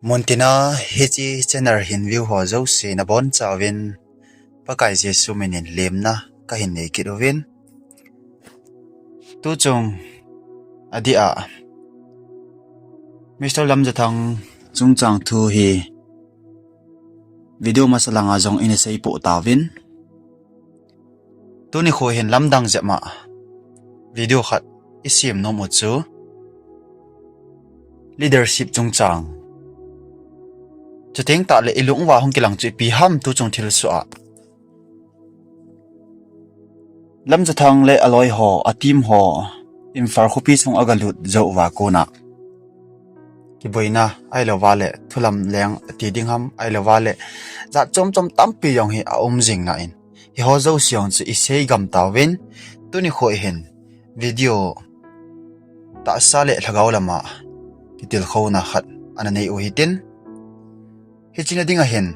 Muntina hichi chenar hin view ho zo se na bon chawin pakai jesu minin lemna ka hin nei kidovin tu chung adia Mr. Lam jathang chung chang thu hi video masalanga jong in sei po tawin tu ni kho hin lamdang jama video khat isim no mo chu leadership chung chang Chuting ta le ilung wa hong kilang chui pi ham tu chung thil su a lam jathang le aloi ho atim ho im far khupi chung agalut zo wa ko na ki boina ai lo wale thulam leng ti ding ham ai lo wale za chom chom tampi yong hi a jing na in hi ho zo siong chu i sei gam tawin tu ni khoi hin video ta sale lagaw lama ki til kho na khat ana nei u hitin Hichina dinga hin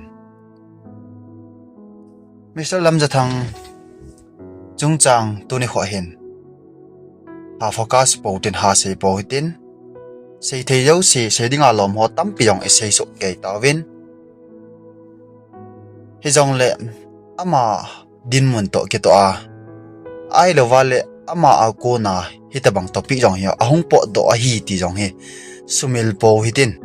Mr. Lam jathang chung chang tu ni kho hin ha focus po tin ha se po hitin sei thei yo si se dinga lom ho tam piong e sei so ke tawin hi jong le ama din mun to ke to a ai lo wale ama a ko na hitabang topic jong hi ahung po do a hi ti jong hi sumil po hitin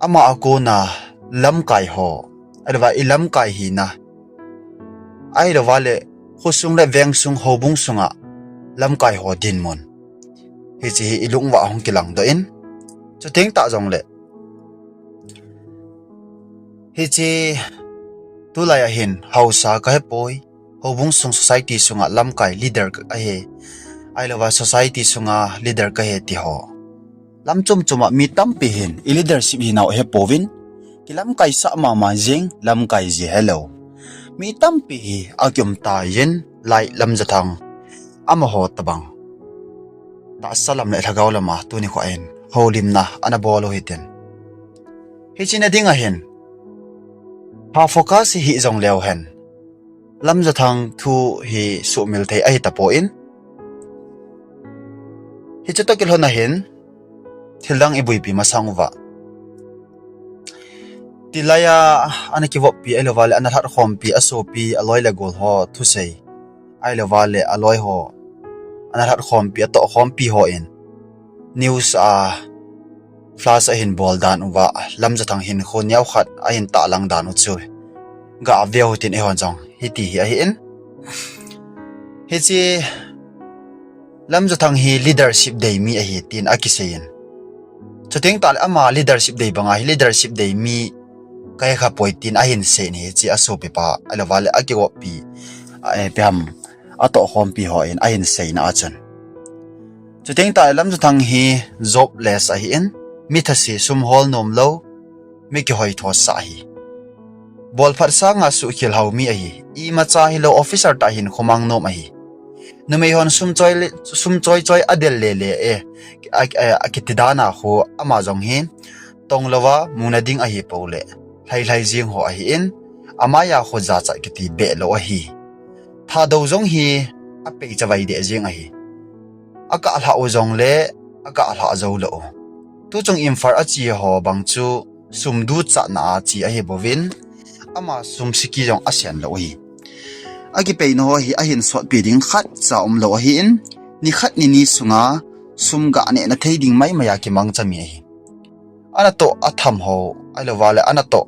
ama ako na lam kai ho adwa ilam kai hi na ai lo wale khusung le veng sung hobung sunga lam kai ho din mon hi chi ilung wa hong kilang do in chu teng ta jong le hi chi tu la ya hin hausa ka he poi hobung sung society sunga lam kai leader ka he ai lo wa society sunga leader ka he ti ho lam chum chuma mi tampi hin I leadership hi naw he povin kilam kai sa ma jing lam kai ji hello mi tampi hi agyum ta yin lai lam jathang ama ho tabang ta salam le thagaw lama tu ni ko en holim na ana bolo hiten hi china dinga hin ha focus hi jong lew hen lam jathang thu hi su mil thei ai ta po in hi chatakil hona hin Thildang ibui pi masangwa Tilaya anakiwop pi ailovale anathat khom pi asopi aloi la gol ho thusei ailovale aloi ho anathat khom pi to khom pi ho in news a flash a hin bol dan wa lam jathang hin kho nyaw khat a hin ta lang dan u chu ga veo tin e hon jong hiti hi a hi in hi chi lam jathang hi leadership dei mi a hi tin akisein Chuting tal ama leadership day banga leadership day mi kaya ka poitin ahin se ni chi aso pe pa alawale akiwo pi pam ato khom pi ho in ahin se na achan Chuting tal lam thang hi jobless a hi in mithasi sum hol nom lo mi ki hoi tho sa hi bol phar sa nga su khil hau mi a hi I ma cha hi lo officer ta hin khomang nom a hi numei hon sum choi adel le akitidana ho amazong hin tonglawa munading a hi pole lai jing ho a hi in amaya ho za cha kiti be lo a hi tha do jong hi a pe chawai de jing a hi aka alha o jong le aka alha zo lo tu chung im far a chi ho bang chu sum du cha na chi a hi bovin ama sum siki jong asian lo hi Agi pe no hi ahin sot pi ding khat cha lo hi in ni khat ni sunga sumga ne na thei ding mai maya ki mang chami hi ana to atham ho ailo wale ana to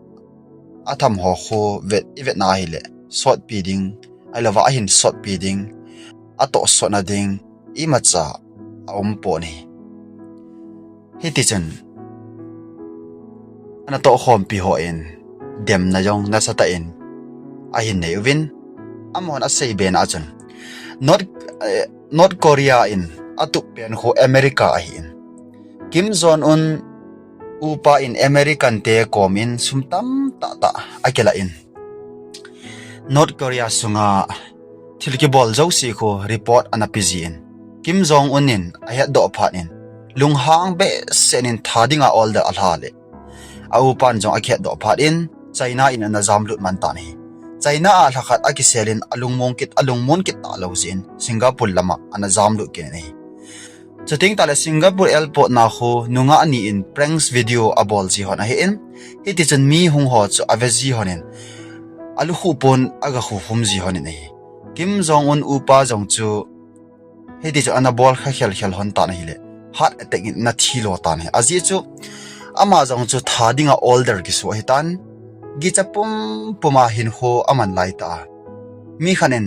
atham ho kho vet na hi le sot pi ding ailo wa ahin sot pi ding ato sot na ding I ma cha po ni hi ti chen ana to khom pi ho in dem na yong na sata in ahin nei win amon a sei ben achun North Korea in atup pen ho America a hin Kim Jong Un upa in American te komin sumtam ta akela in North Korea sunga thilki bol zo si ko report anapizi in Kim Jong Un in aya do phat in lunghang be senin thadinga all the alhale aupan jong akhet do phat in China in na zamlut man ta ni China a lakhat akiselin alung monkit ta lo zin Singapore lama ana zamlu ke nei Chuting tala Singapore airport na ko nunga ani in pranks video abol ji hon a hi in hiti chun mi hung ho chu avezi honin alu khupon aga khu hum ji honin hi Kim Jong Un upa jong chu hiti chu anabol kha khel hon ta na hi le heart attack na thilo ta ne aji chu ama jong chu thadinga older ki su hitan gi chapum puma hin ho aman lai ta mi khanen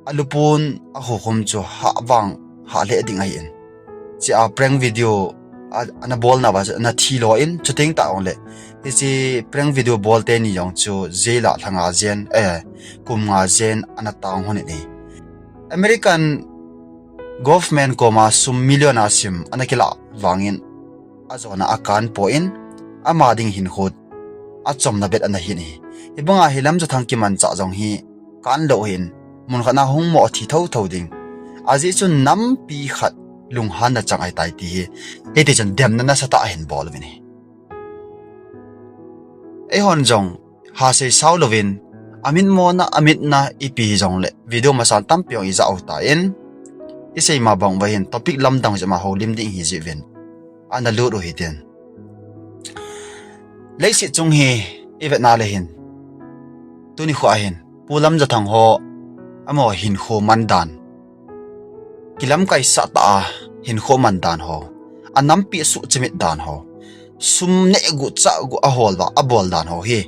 alupun a ho khum chu ha wang ha le ding ai in chi a prank video ana bol na ba na thilo in chuting ta on le chi prank video bol te ni yong chu zela thanga zen kum nga zen ana taung hon ni American government koma sum million asim anakila wangin azona akan point ama ding hin khut achom na bet ana hi ni ibanga hilam cha thangki man cha jong hi kan lo hin mun khana hung mo thi tho ding aji chu nam pi khat lung han na changai tai ti he te chan dem na sa ta hin bol ni e hon jong ha se sau lovin amin mo na amit na ipi jong le video ma san tam pyo i za au ta in isei ma bang ba hin topic lam dang jama ho lim ding hi ji ven ana lu ro hi ten leisi chung hi evet na le hin tuni kho a hin pulam ja thang ho amo hin kho man dan kilam kai sa ta hin kho man dan ho anam pi su chimit dan ho sum ne gu cha gu a hol ba abol dan ho hi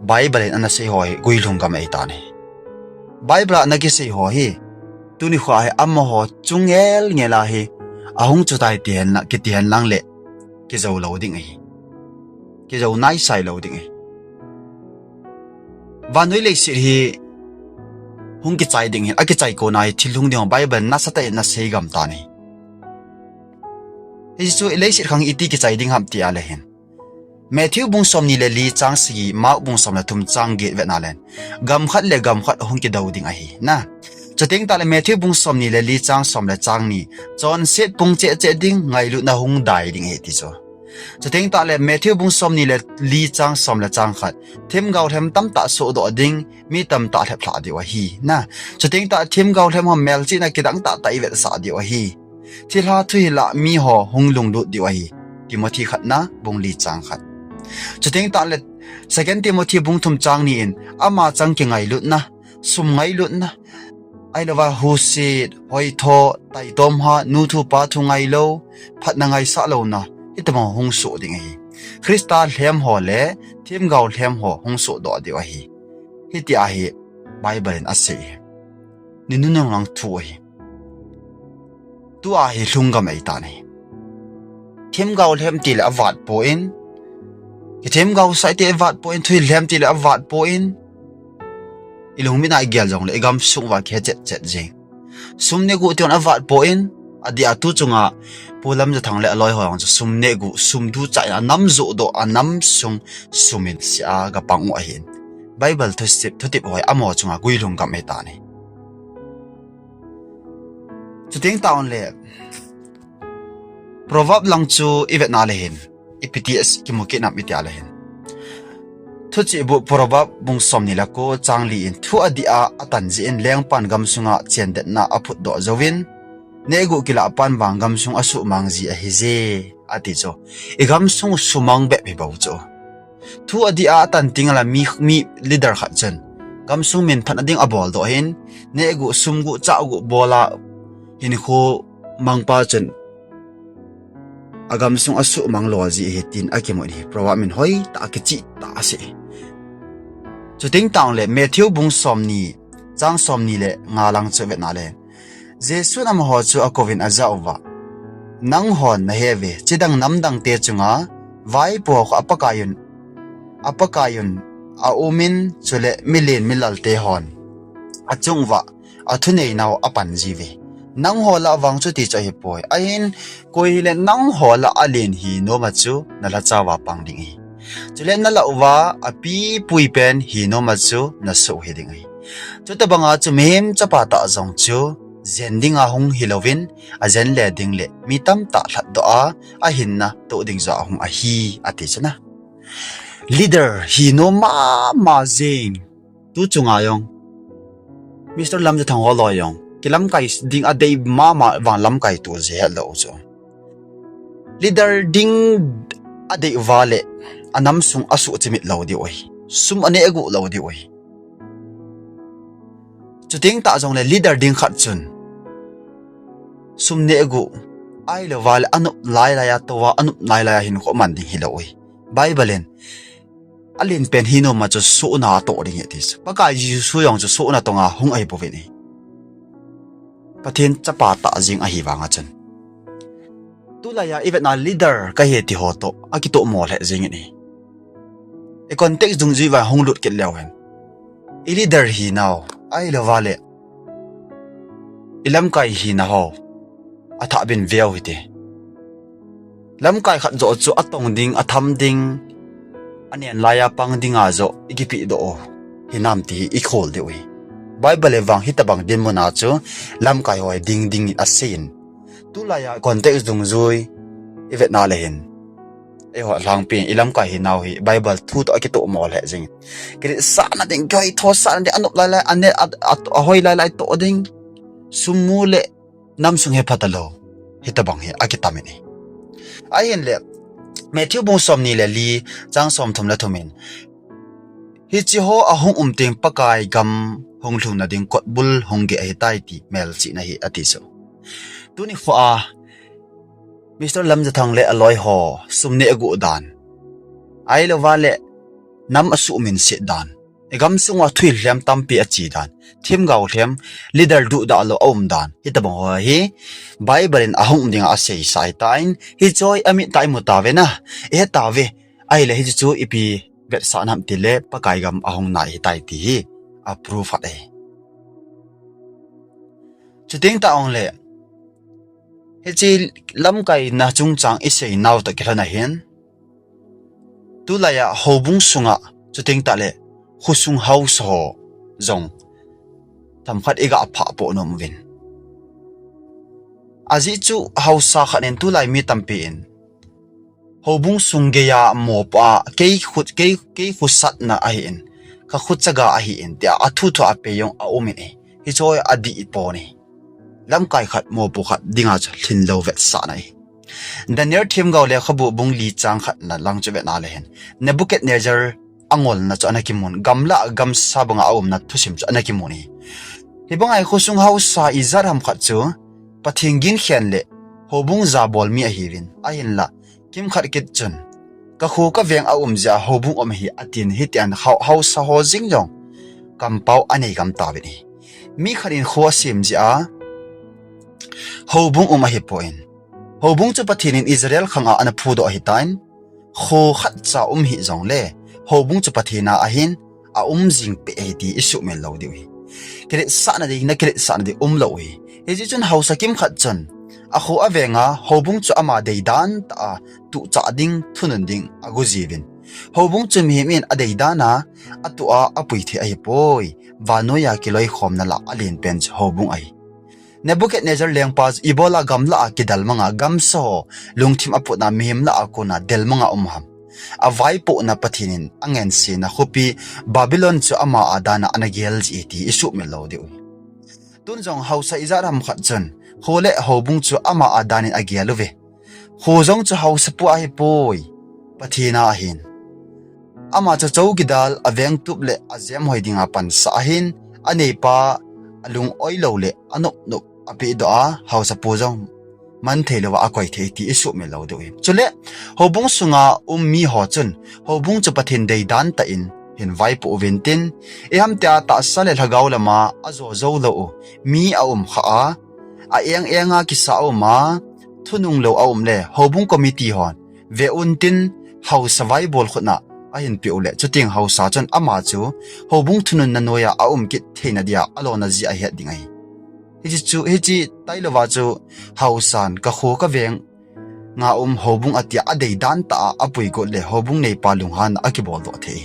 bible ana sei ho hi guilhung kam ei ta ne bible na ki sei ho hi tuni kho ai am ho chungel ngela hi ahung chutai tian na ki tian lang le ki zo lo ding ai ki zo nai sai lo ding ai vanoi le si hi hung ki chai ding hi a ki chai ko nai thilung ding bible na sa ta na sei gam ta ni isu le si khang iti ki chai ding ham ti ale hen Matthew bung som ni le li chang si ma bung som la tum chang ge ve na len gam khat hung ki dau ding ai na chating ta le Matthew bung som ni le li chang som le chang ni chon set bung che ding ngai lu na hung dai ding he ti cho chating ta le Matthew bung som ni le li chang som le chang khat them gau them tam ta so do ding mi tam ta thep thla di wa hi na chating ta them gau them ho mel chi na kidang ta tai ve sa di wa hi thila thui la mi ho hung lung lu di wa hi Timothy khat na bung li chang khat chating ta le second Timothy bung thum chang ni in ama chang ki ngai lu na sum ngai lu na ai lova hu sit hoi tho tai tom ha nu thu pa thu ngai lo phat na ngai sa lo na itama hung so ding hi Krista hlem ho le thim gau hlem ho hung so do di wa hi hiti a hi bible in ase ninu nang lang thu hi tu a hi hlunga mai ta ni thim gau hlem ti le awat po in ki thim gau sai te awat po in thui hlem ti le awat po in ilung mi na gyal jong le gam sung wa khe chet jing sum ne gu tion awat po in adi atu chunga pulam ja thang le aloi hoang chu sum ne gu sum du cha na nam zo do anam sung sumin sia ga pang wa hin bible thu sip thu tip hoi amo chunga guilung kam eta ni chuting taon le proverb lang chu ivet na le hin ipts ki muki na mi tia le hin thu chi bu proverb bung som ni la ko changli in thu adia atan ji in leng pan gam sunga chen det na aphut do zowin negu kila pan wang gam sung asu mang ji a hize ati cho e gam sung sumang be be bau cho thu adia atan tingala mi leader kha chen gam sung min phan ading abol do hin negu sumgu chaugu bola hin kho mangpa chen agam sung asu mang lo ji he tin akimo ni proverb min hoi ta ki chi ta se chuting taung le Matthew bung som ni chang som ni le nga lang che ve na le Jesu nam ho chu akovin azawa nang hon na heve chidang namdang te chunga vai po ko apakayun a umin chule milin milal te hon achungwa athunei naw apan jive nang hola wang chu ti chahi poi ain koile nang hola alin hi no ma chu nala chawa pangding hi chule nala uwa api pui pen hi no ma chu na so heding hi chuta banga chu mem chapa ta jong chu zending a hung hilovin a zen le ding le mitam ta thlat do a hinna to ding za hung a hi ati chana leader hi no ma jing tu chunga yong Mr. Lam ja thang ho lo yong kilam kai ding adei mama wang lam kai tu je lo zo leader ding adei wale anam sung asu chimit lo di oi sum ane egu lo di oi chuting ta jong le leader ding khat chun sum ne egu ai lo wal anup lai la ya to wa anup lai la hin ko man ding hi lo oi bible alin pen hino ma chu su na to ding etis paka ji su yong chu su na to nga hung ai bo ve ni pathin chapa ta jing a hi wanga chen tulaya even na leader ka he ti ho to akito mo le jing ni e context dung ji wa hung lut ke lew hen e leader hi now ai lo wale ilam kai hi na ho atha bin veo hi te lam kai khat zo chu atong ding atham ding anian laya pang dinga zo igipi do hinam ti i khol de oi bible wang hitabang din mo na chu lam kai hoi ding ding a sin tulaya context dung zui evet na le hin e ho lang pin ilam kai hi naw hi bible thu to ki to mo le jing ki sa na ding kai tho sa na anup la la ane a hoi la la to ding sumule nam sung he phatalo hitabang he akitamini ai hen le Matthew bong som ni le li chang som thom la thomin hi chi ho a hung ting pakai gam hong thung na ding kot bul hong ge ai tai ti mel chi na hi ati so tuni fo a Mr. Lam jathang le aloi ho sumne agu dan ai lo wale nam asu min se dan egam sunga thil hlem tampi achi dan thim gaw hlem leader du da lo om dan hitabang ho hi bible in ahung dinga asei sai tain hi choi ami tai mu ta ve na e ta ve ai le hi chu ipi vet sa nam ti le pakai gam ahung na hi tai ti approve at e chuting ta ong le he chi lam kai na chung chang isei naw ta kelana hen tulaya hobung sunga chuting ta le khusung house ho zong tam khat ega pha po nom win aji chu hausa khanen tulai mi tampi in hobung sungge ya mo pa ke khusat na ai in ka khutchaga a hi in tia athu tho ape yong a omini hi choi adi po ni lam kai khat mo pu khat dinga thlin lo vet sa nai the near team gaw le khabu bung li chang khat na lang che na le hen Nebuchadnezzar angol na cho anakimun gamla gam sabanga awm na thusim cho anakimuni hibangai khusung hausa izar ham khat chu pathingin khian le hobung za bol mi a hirin ahin la kim khat kit chun ka khu ka veng awm ja hobung om hi atin hitian hausa ho jing jong kampau anei gam ta ni mi kharin kho sim ji a hobung om hi point hobung chu pathinin Israel khanga ana phu do hi tain kho khat cha hi jong le hobung chu pathina ahin a jing pe ati isu mel lo diwi kre sa na di na kre sa na di lo hi e ji chun hausa kim khat chun a kho awenga hobung chu ama dei dan ta tu cha ding thunun ding agu jivin hobung chu mi min a dei dana atu a apui the ai poi vanoya kiloi khom na la alin pen hobung ai Nebuchadnezzar lengpas ibola gamla akidal mga gamso lungthim apu na mihim la akuna del mga umham avai po na pathinin angen si na khupi Babylon chu ama adana anagel iti isu melo de tunjong hausa izaram khat chun khole hobung chu ama adanin ageluwe khojong chu hausa pu ai poi pathina hin ama chu chowgidal aveng tuple azem hoidinga pan sa hin anepa alung oilo le anop nop api do a hausa pu jong man thelewa akoi the ti isu melo de chule hobung sunga mi ho chun hobung chu pathin dei dan ta in hin vai pu ventin e ham ta ta sale lagaw lama azo zo lo mi a kha a enga ki sa ma thunung lo a le hobung committee hon ve untin hausa vai bol khuna a hin pi ule chuting hausa chun ama chu hobung thunun na noya a ki theina dia alona ji a he dingai hiji tailowa chu hausan ka kho ka veng nga hobung atia adei dan ta apui go le hobung nei palung han akibol do the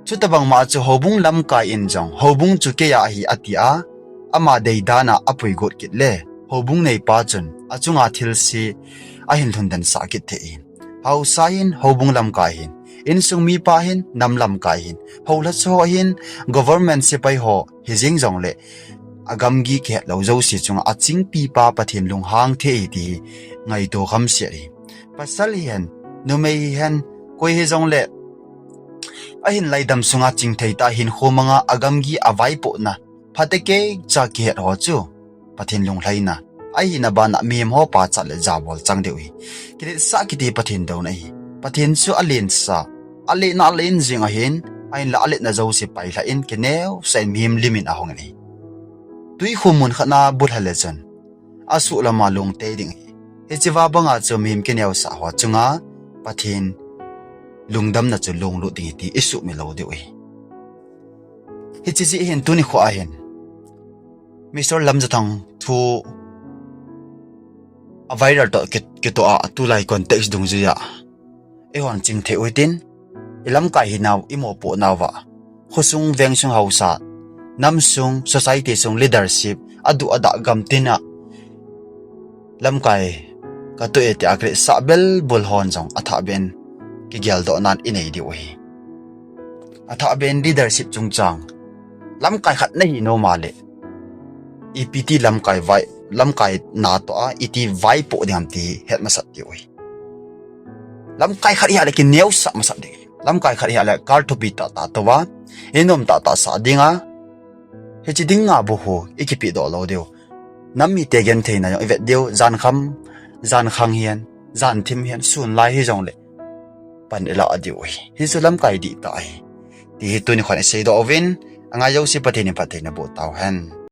chutabang ma chu hobung lam ka in jong hobung chu ke ya hi atia ama dei dana apui go kit le hobung nei pa chun achunga thil si a hin thundan sa kit the hausa hin hobung lam ka hin in sung mi pa hin nam lam ka hin hola cho hin government se pai ho hijing jong le agam gi ke lo zo si chunga aching pi pa pathin lung hang the di ngai to kham se ri pasal hian nu mei hian koi he jong le a hin laidam sunga ching thei ta hin khomanga agam gi awai po na phateke cha ke ho chu pathin lung hlaina ai na ba na mem ho pa cha le jawol chang dewi kile sa ki ti pathin do na hi pathin chu alen sa ale na len jing a hin ai la ale na zo si pai la in keneu sai mem limin a hong ni tui khumun khana bul hale chan asu lama lung te ding he chiwa banga chu mem keneu sa ho chunga pathin lungdam na chu lung lu ti ti isu mi lo dewi hi chi chi hin tu ni kho a hin Mr. Lamjathang thu a viral to ke to a tu lai context dung ji ya e hon ching the uitin ilam kai hinaw imo po nawa khosung veng sung hausa namsung society sung leadership adu ada gamtina lam kai ka to ete akre sabel bol hon jong atha ben ki gyal do nan inei di oi atha ben leadership chung chang lam kai khat nei no male EPT lam kai vai lam kai na to a iti vai po dam ti het masat ti oi lam kai khari ha lekin neu sa masat de lam kai khari ha le kar to bi ta to wa enom ta sa dinga he chi dinga bu ho ikipi do lo deu nam mi te gen theina yo ivet deu zan khang hian zan thim hian sun lai hi jong le pan ela adi oi hi su lam kai di ta ai ti tu ni khon sei do ovin anga yo si pathini pathina bo taw han